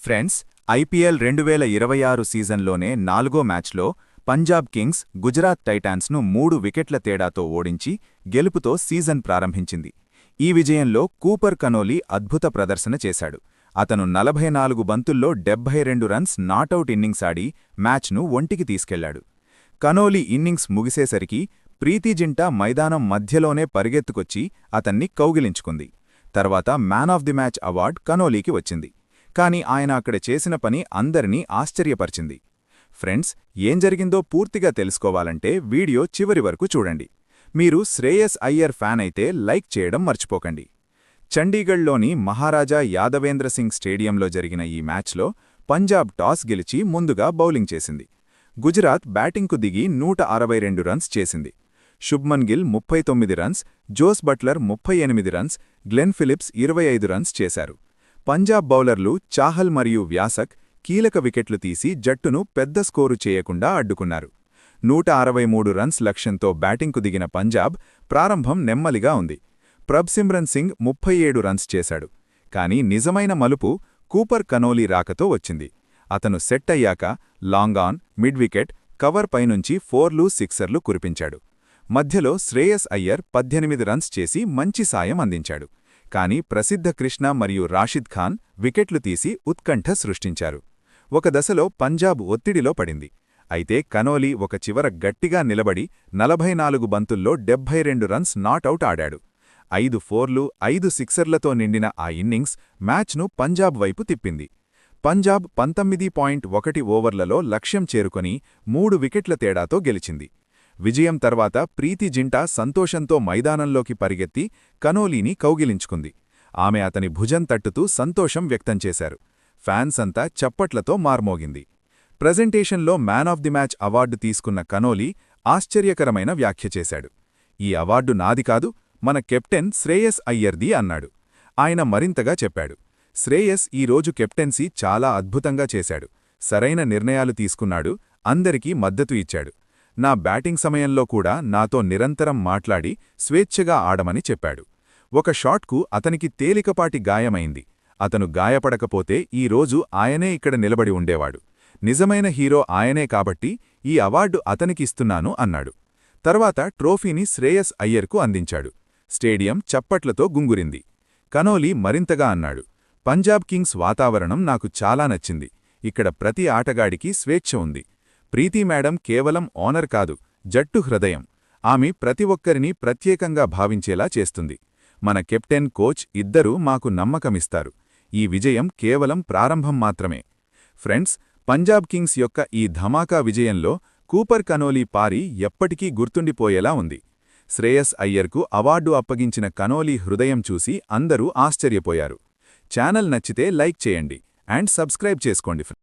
Friends, IPL 2026 సీజన్లోనే 4గో మ్యాచ్లో Punjab Kings Gujarat టైటాన్స్ను 3 వికెట్ల తేడాతో ఓడించి గెలుపుతో సీజన్ ప్రారంభించింది. ఈ విజయంలో కూపర్ కనోలీ అద్భుత ప్రదర్శన చేశాడు. అతను 44 బంతుల్లో 72 రన్స్ నాటౌట్ ఇన్నింగ్స్ ఆడి మ్యాచ్ను ఒంటికి తీసుకెళ్లాడు. కనోలీ ఇన్నింగ్స్ ముగిసేసరికి ప్రీతి జింటా మైదానం మధ్యలోనే పరిగెత్తుకొచ్చి అతన్ని కౌగిలించుకుంది. తర్వాత man of the match award కనోలీకి వచ్చింది. కాని ఆయన అక్కడ చేసిన పని అందరినీ ఆశ్చర్యపరిచింది. ఫ్రెండ్స్, ఏం జరిగిందో పూర్తిగా తెలుసుకోవాలంటే వీడియో చివరి వరకు చూడండి. మీరు శ్రేయస్ అయ్యర్ ఫ్యాన్ అయితే లైక్ చేయడం మర్చిపోకండి. చండీగఢ్లోని మహారాజా యాదవేంద్ర సింగ్ స్టేడియంలో జరిగిన ఈ మ్యాచ్లో పంజాబ్ టాస్ గెలిచి ముందుగా బౌలింగ్ చేసింది. గుజరాత్ బ్యాటింగ్కు దిగి 162 రన్స్ చేసింది. Shubman Gill 39 runs, Jos Buttler 38 runs, Glenn Phillips 25 runs చేశారు. పంజాబ్ బౌలర్లు చాహల్ మరియు వ్యాసక్ కీలక వికెట్లు తీసి జట్టును పెద్ద స్కోరు చేయకుండా అడ్డుకున్నారు. 163 రన్స్ లక్ష్యంతో బ్యాటింగ్కు దిగిన పంజాబ్ ప్రారంభం నెమ్మలిగా ఉంది. ప్రభ్సిమ్రన్ సింగ్ 37 రన్స్ చేశాడు. కానీ నిజమైన మలుపు కూపర్ కనోలీ రాకతో వచ్చింది. అతను సెట్ అయ్యాక long on, mid wicket, cover పైనుంచి 4లు 6ర్లు కురిపించాడు. మధ్యలో శ్రేయస్ అయ్యర్ 18 రన్స్ చేసి మంచి సాయం అందించాడు. కానీ ప్రసిద్ధ కృష్ణ మరియు రాషిద్ ఖాన్ వికెట్లు తీసి ఉత్కంఠ సృష్టించారు. ఒక దశలో పంజాబ్ ఒత్తిడిలో పడింది. అయితే కనోలీ ఒక చివర గట్టిగా నిలబడి 44 బంతుల్లో 72 రన్స్ నాటౌట్ ఆడాడు. 5 4లు 5 6ర్లతో నిండిన ఆ ఇన్నింగ్స్ మ్యాచ్ను పంజాబ్ వైపు తిప్పింది. పంజాబ్ 19.1 ఓవర్లలో లక్ష్యం చేరుకొని 3 వికెట్ల తేడాతో గెలిచింది. విజయం తర్వాత ప్రీతి జింటా సంతోషంతో మైదానంలోకి పరిగెత్తి కనోలీని కౌగిలించుకుంది. ఆమె అతని భుజం తట్టుతూ సంతోషం వ్యక్తం చేశారు. ఫ్యాన్స్ అంతా చప్పట్లతో మార్మోగింది. ప్రెజెంటేషన్లో man of the match award తీసుకున్న కనోలీ ఆశ్చర్యకరమైన వ్యాఖ్య చేశాడు. ఈ అవార్డు నాది కాదు, మన కెప్టెన్ శ్రేయస్ అయ్యర్ది అన్నాడు. ఆయన మరింతగా చెప్పాడు, శ్రేయస్ ఈరోజు కెప్టెన్సీ చాలా అద్భుతంగా చేశాడు. సరైన నిర్ణయాలు తీసుకున్నాడు, అందరికీ మద్దతు ఇచ్చాడు. నా బ్యాటింగ్ సమయంలో కూడా నాతో నిరంతరం మాట్లాడి స్వేచ్ఛగా ఆడమని చెప్పాడు. ఒక షాట్కు అతనికి తేలికపాటి గాయమైంది. అతను గాయపడకపోతే ఈరోజు ఆయనే ఇక్కడ నిలబడి ఉండేవాడు. నిజమైన హీరో ఆయనే కాబట్టి ఈ అవార్డు అతనికిస్తున్నాను అన్నాడు. తర్వాత ట్రోఫీని శ్రేయస్ అయ్యర్కు అందించాడు. స్టేడియం చప్పట్లతో గుంగురింది. కనోలీ మరింతగా అన్నాడు, పంజాబ్ కింగ్స్ వాతావరణం నాకు చాలా నచ్చింది. ఇక్కడ ప్రతి ఆటగాడికి స్వేచ్ఛ ఉంది. ప్రీతి మేడం కేవలం ఓనర్ కాదు, జట్టు హృదయం. ఆమె ప్రతి ఒక్కరినీ ప్రత్యేకంగా భావించేలా చేస్తుంది. మన కెప్టెన్, కోచ్ ఇద్దరూ మాకు నమ్మకమిస్తారు. ఈ విజయం కేవలం ప్రారంభం మాత్రమే. ఫ్రెండ్స్, పంజాబ్ కింగ్స్ యొక్క ఈ ధమాకా విజయంలో కూపర్ కనోలీ పారి ఎప్పటికీ గుర్తుండిపోయేలా ఉంది. శ్రేయస్ అయ్యర్కు అవార్డు అప్పగించిన కనోలీ హృదయం చూసి అందరూ ఆశ్చర్యపోయారు. ఛానల్ నచ్చితే లైక్ చేయండి అండ్ సబ్స్క్రైబ్ చేసుకోండి.